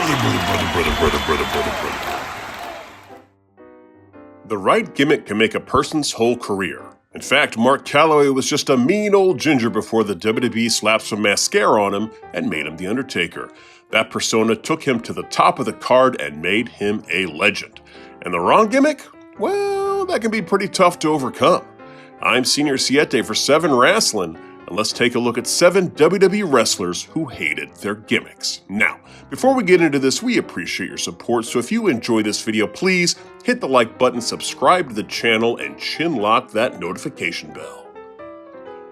Brother. The right gimmick can make a person's whole career. In fact, Mark Calloway was just a mean old ginger before the WWE slapped some mascara on him and made him The Undertaker. That persona took him to the top of the card and made him a legend. And the wrong gimmick? Well, that can be pretty tough to overcome. I'm Senior Siete for 7 Wrestling, and let's take a look at 7 WWE wrestlers who hated their gimmicks. Now, before we get into this, we appreciate your support, so if you enjoy this video, please hit the like button, subscribe to the channel, and chin lock that notification bell.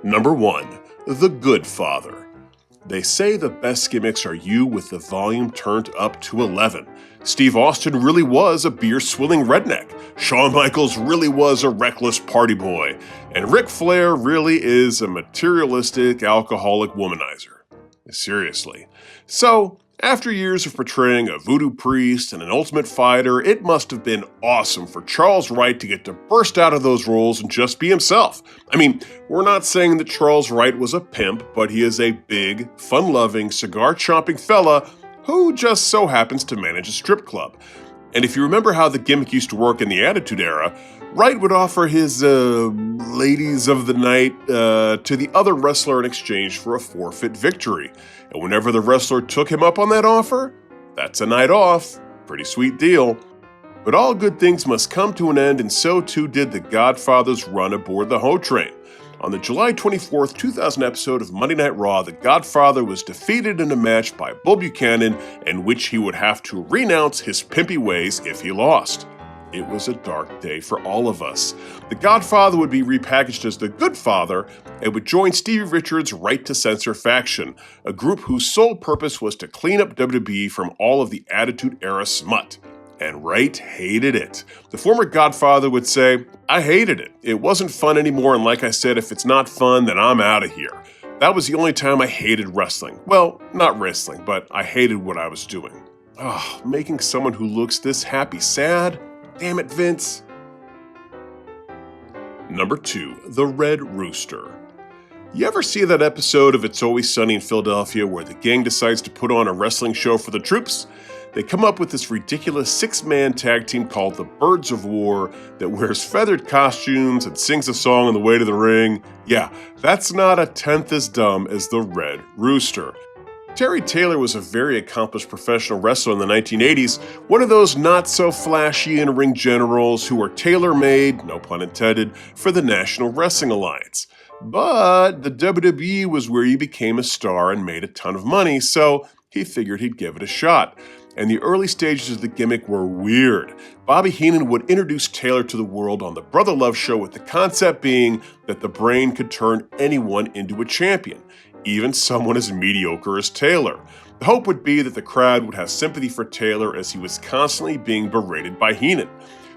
Number 1. The Goodfather. They say the best gimmicks are you with the volume turned up to 11. Steve Austin really was a beer-swilling redneck. Shawn Michaels really was a reckless party boy. And Ric Flair really is a materialistic, alcoholic womanizer. Seriously. So, after years of portraying a voodoo priest and an ultimate fighter, it must have been awesome for Charles Wright to get to burst out of those roles and just be himself. I mean, we're not saying that Charles Wright was a pimp, but he is a big, fun-loving, cigar-chomping fella who just so happens to manage a strip club. And if you remember how the gimmick used to work in the Attitude Era, Wright would offer his ladies of the night to the other wrestler in exchange for a forfeit victory. And whenever the wrestler took him up on that offer, that's a night off. Pretty sweet deal. But all good things must come to an end, and so too did the Godfather's run aboard the Ho Train. On the July 24th, 2000 episode of Monday Night Raw, the Godfather was defeated in a match by Bull Buchanan, in which he would have to renounce his pimpy ways if he lost. It was a dark day for all of us. The Godfather would be repackaged as the Goodfather and would join Stevie Richards' Right to Censor faction, a group whose sole purpose was to clean up WWE from all of the Attitude Era smut. And Wright hated it. The former Godfather would say, "I hated it. It wasn't fun anymore, and like I said, if it's not fun, then I'm out of here. That was the only time I hated wrestling. Well, not wrestling, but I hated what I was doing." Oh, making someone who looks this happy sad? Damn it, Vince. Number 2. The Red Rooster. You ever see that episode of It's Always Sunny in Philadelphia where the gang decides to put on a wrestling show for the troops? They come up with this ridiculous 6-man tag team called the Birds of War that wears feathered costumes and sings a song on the way to the ring. Yeah, that's not a tenth as dumb as the Red Rooster. Terry Taylor was a very accomplished professional wrestler in the 1980s, one of those not-so-flashy in-ring generals who were tailor-made, no pun intended, for the National Wrestling Alliance. But the WWE was where he became a star and made a ton of money, so he figured he'd give it a shot. And the early stages of the gimmick were weird. Bobby Heenan would introduce Taylor to the world on the Brother Love show, with the concept being that the brain could turn anyone into a champion, even someone as mediocre as Taylor. The hope would be that the crowd would have sympathy for Taylor as he was constantly being berated by Heenan.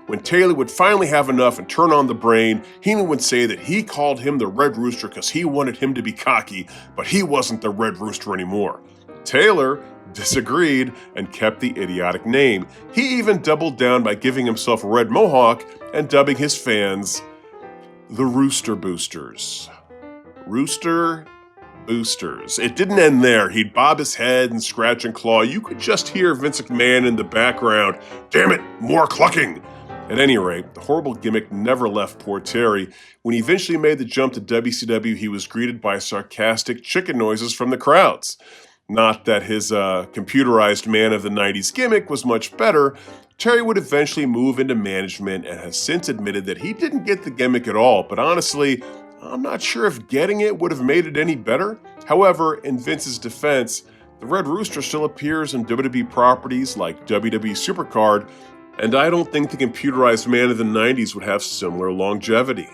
When Taylor would finally have enough and turn on the brain, Heenan would say that he called him the Red Rooster because he wanted him to be cocky, but he wasn't the Red Rooster anymore. Taylor disagreed and kept the idiotic name. He even doubled down by giving himself a red mohawk and dubbing his fans the Rooster Boosters. Rooster Boosters. It didn't end there. He'd bob his head and scratch and claw. You could just hear Vince McMahon in the background. Damn it, more clucking! At any rate, the horrible gimmick never left poor Terry. When he eventually made the jump to WCW, he was greeted by sarcastic chicken noises from the crowds. Not that his computerized man of the 90s gimmick was much better. Terry would eventually move into management and has since admitted that he didn't get the gimmick at all, but honestly, I'm not sure if getting it would have made it any better. However, in Vince's defense, the Red Rooster still appears in WWE properties like WWE Supercard, and I don't think the computerized man of the 90s would have similar longevity.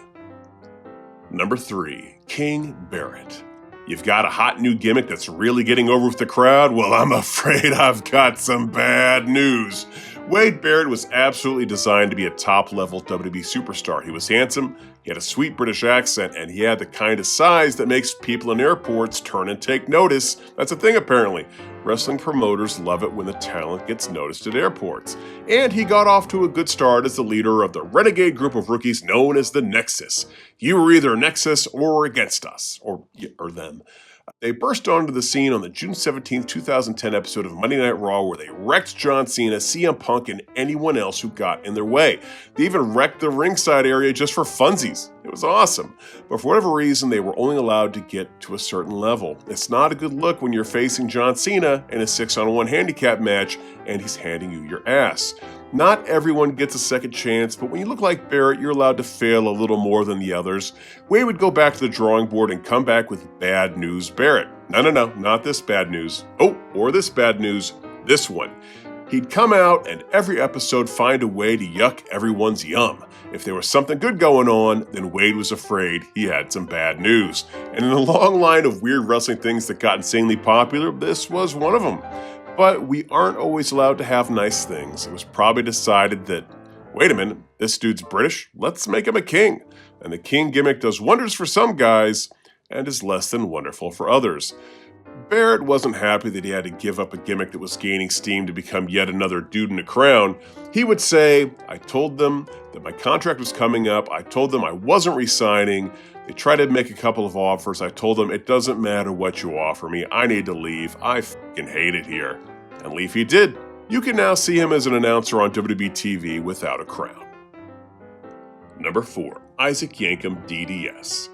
Number 3. King Barrett. You've got a hot new gimmick that's really getting over with the crowd? Well, I'm afraid I've got some bad news. Wade Barrett was absolutely designed to be a top-level WWE superstar. He was handsome, he had a sweet British accent, and he had the kind of size that makes people in airports turn and take notice. That's a thing, apparently. Wrestling promoters love it when the talent gets noticed at airports. And he got off to a good start as the leader of the renegade group of rookies known as the Nexus. You were either Nexus or against us, or them. They burst onto the scene on the June 17th, 2010 episode of Monday Night Raw where they wrecked John Cena, CM Punk, and anyone else who got in their way. They even wrecked the ringside area just for funsies. It was awesome. But for whatever reason, they were only allowed to get to a certain level. It's not a good look when you're facing John Cena in a 6-on-1 handicap match and he's handing you your ass. Not everyone gets a second chance, but when you look like Barrett, you're allowed to fail a little more than the others. Wade would go back to the drawing board and come back with bad news Barrett. No, not this bad news. Oh, or this bad news, this one. He'd come out and every episode find a way to yuck everyone's yum. If there was something good going on, then Wade was afraid he had some bad news. And in a long line of weird wrestling things that got insanely popular, this was one of them. But we aren't always allowed to have nice things. It was probably decided that, wait a minute, this dude's British, let's make him a king. And the king gimmick does wonders for some guys and is less than wonderful for others. Barrett wasn't happy that he had to give up a gimmick that was gaining steam to become yet another dude in a crown. He would say, I told them that my contract was coming up. I told them I wasn't resigning. They tried to make a couple of offers. I told them it doesn't matter what you offer me. I need to leave. I fucking hate it here. And leave he did. You can now see him as an announcer on WWE TV without a crown. Number 4, Isaac Yankum DDS.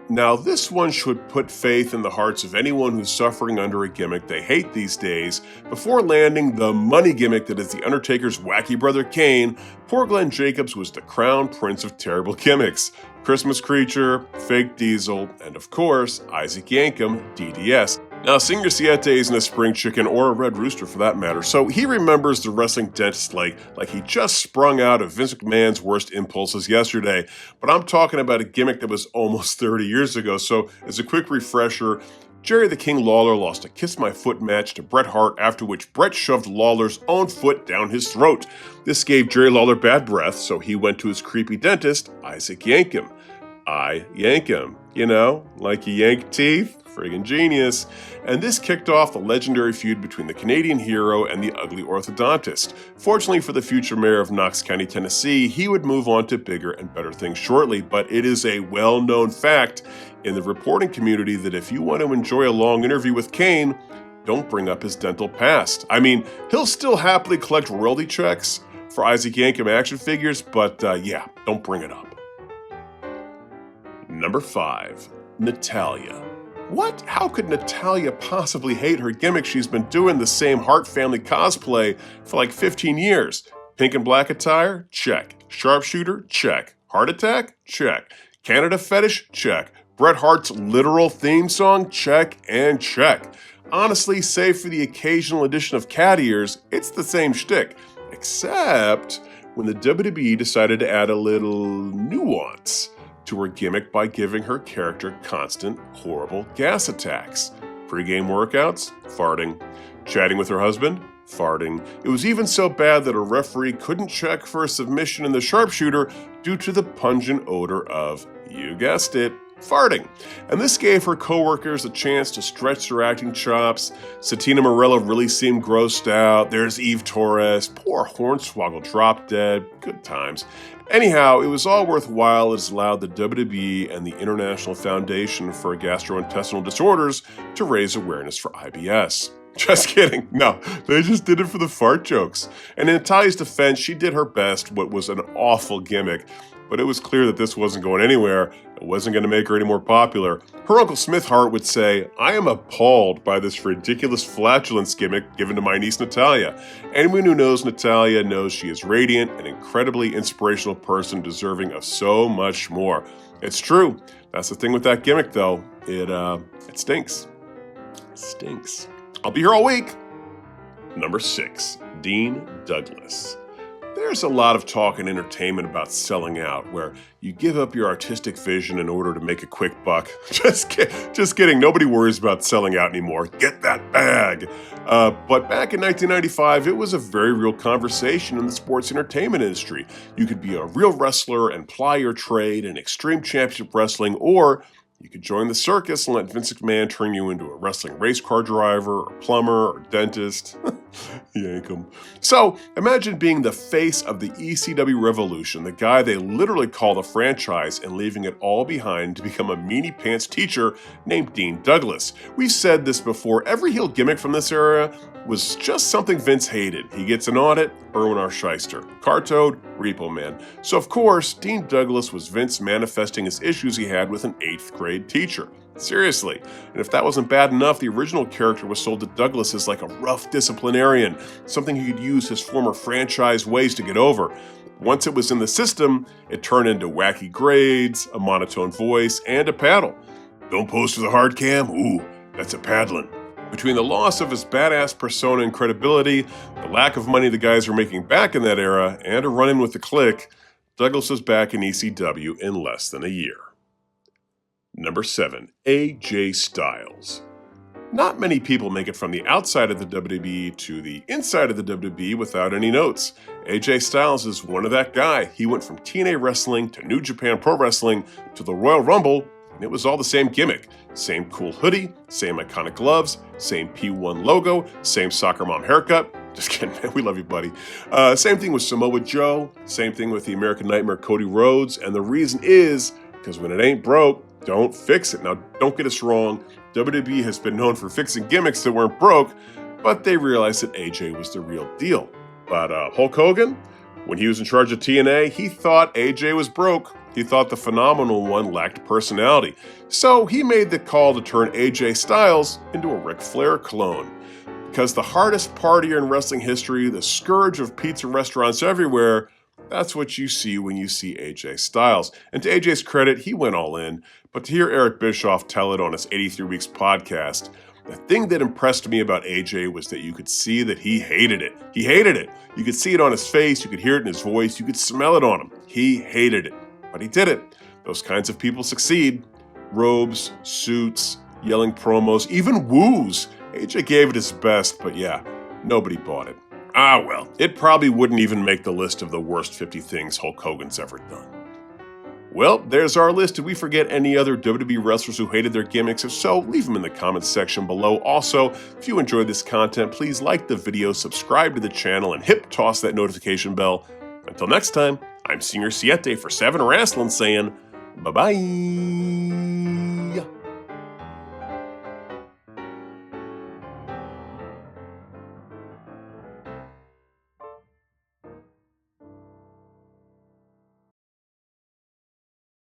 Now this one should put faith in the hearts of anyone who's suffering under a gimmick they hate these days. Before landing the money gimmick that is The Undertaker's wacky brother Kane, poor Glenn Jacobs was the crown prince of terrible gimmicks. Christmas Creature, Fake Diesel, and of course, Isaac Yankum DDS. Now, Singer Siete isn't a spring chicken or a Red Rooster for that matter, so he remembers the wrestling dentist like he just sprung out of Vince McMahon's worst impulses yesterday. But I'm talking about a gimmick that was almost 30 years ago, so as a quick refresher, Jerry the King Lawler lost a Kiss My Foot match to Bret Hart, after which Bret shoved Lawler's own foot down his throat. This gave Jerry Lawler bad breath, so he went to his creepy dentist, Isaac Yankum. I yank him, you know, like you yank teeth. Friggin' genius. And this kicked off the legendary feud between the Canadian hero and the ugly orthodontist. Fortunately for the future mayor of Knox County, Tennessee, he would move on to bigger and better things shortly, but it is a well-known fact in the reporting community that if you want to enjoy a long interview with Kane, don't bring up his dental past. I mean, he'll still happily collect royalty checks for Isaac Yankum action figures, but yeah, don't bring it up. Number 5, Natalia. What? How could Natalia possibly hate her gimmick? She's been doing the same Hart family cosplay for like 15 years. Pink and black attire? Check. Sharpshooter? Check. Heart attack? Check. Canada fetish? Check. Bret Hart's literal theme song? Check and check. Honestly, save for the occasional addition of cat ears, it's the same shtick. Except when the WWE decided to add a little nuance to her gimmick by giving her character constant, horrible gas attacks. Pre-game workouts? Farting. Chatting with her husband? Farting. It was even so bad that a referee couldn't check for a submission in the sharpshooter due to the pungent odor of, you guessed it, farting. And this gave her coworkers a chance to stretch their acting chops. Satina Morella really seemed grossed out. There's Eve Torres. Poor Hornswoggle dropped dead. Good times. Anyhow, it was all worthwhile as it allowed the WWE and the International Foundation for Gastrointestinal Disorders to raise awareness for IBS. Just kidding. No, they just did it for the fart jokes. And in Natalia's defense, she did her best, what was an awful gimmick. But it was clear that this wasn't going anywhere. It wasn't going to make her any more popular. Her Uncle Smith Hart would say, I am appalled by this ridiculous flatulence gimmick given to my niece Natalia. Anyone who knows Natalia knows she is radiant, an incredibly inspirational person deserving of so much more. It's true. That's the thing with that gimmick, though. It stinks. Stinks. I'll be here all week. Number 6, Dean Douglas. There's a lot of talk in entertainment about selling out, where you give up your artistic vision in order to make a quick buck. Just kidding. Nobody worries about selling out anymore. Get that bag. But back in 1995, it was a very real conversation in the sports entertainment industry. You could be a real wrestler and ply your trade in Extreme Championship Wrestling, or you could join the circus and let Vince McMahon turn you into a wrestling race car driver, or plumber, or dentist. Yankum. So, imagine being the face of the ECW revolution, the guy they literally call the franchise, and leaving it all behind to become a meanie pants teacher named Dean Douglas. We've said this before, every heel gimmick from this era was just something Vince hated. He gets an audit, Irwin R. Shyster. Car Toad, Repo Man. So of course, Dean Douglas was Vince manifesting his issues he had with an 8th grade teacher. Seriously. And if that wasn't bad enough, the original character was sold to Douglas as like a rough disciplinarian, something he could use his former franchise ways to get over. Once it was in the system, it turned into wacky grades, a monotone voice, and a paddle. Don't pose for the hard cam? Ooh, that's a paddling. Between the loss of his badass persona and credibility, the lack of money the guys were making back in that era, and a run-in with the Clique, Douglas was back in ECW in less than a year. Number 7. AJ Styles. Not many people make it from the outside of the WWE to the inside of the WWE without any notes. AJ Styles is one of that guy. He went from TNA Wrestling to New Japan Pro Wrestling to the Royal Rumble, and it was all the same gimmick. Same cool hoodie, same iconic gloves, same P1 logo, same soccer mom haircut. Just kidding, man. We love you, buddy. Same thing with Samoa Joe. Same thing with the American Nightmare Cody Rhodes. And the reason is because when it ain't broke, don't fix it. Now, don't get us wrong. WWE has been known for fixing gimmicks that weren't broke, but they realized that AJ was the real deal. But Hulk Hogan, when he was in charge of TNA, he thought AJ was broke. He thought the phenomenal one lacked personality. So he made the call to turn AJ Styles into a Ric Flair clone. Because the hardest partier in wrestling history, the scourge of pizza restaurants everywhere, that's what you see when you see AJ Styles. And to AJ's credit, he went all in. But to hear Eric Bischoff tell it on his 83 Weeks podcast, the thing that impressed me about AJ was that you could see that he hated it. He hated it. You could see it on his face, you could hear it in his voice, you could smell it on him. He hated it. But he did it. Those kinds of people succeed. Robes, suits, yelling promos, even woos. AJ gave it his best, but yeah, nobody bought it. Ah well, it probably wouldn't even make the list of the worst 50 things Hulk Hogan's ever done. Well, there's our list. Did we forget any other WWE wrestlers who hated their gimmicks? If so, leave them in the comments section below. Also, if you enjoyed this content, please like the video, subscribe to the channel, and toss that notification bell. Until next time, I'm Senior Siete for 7 Wrestling saying bye-bye.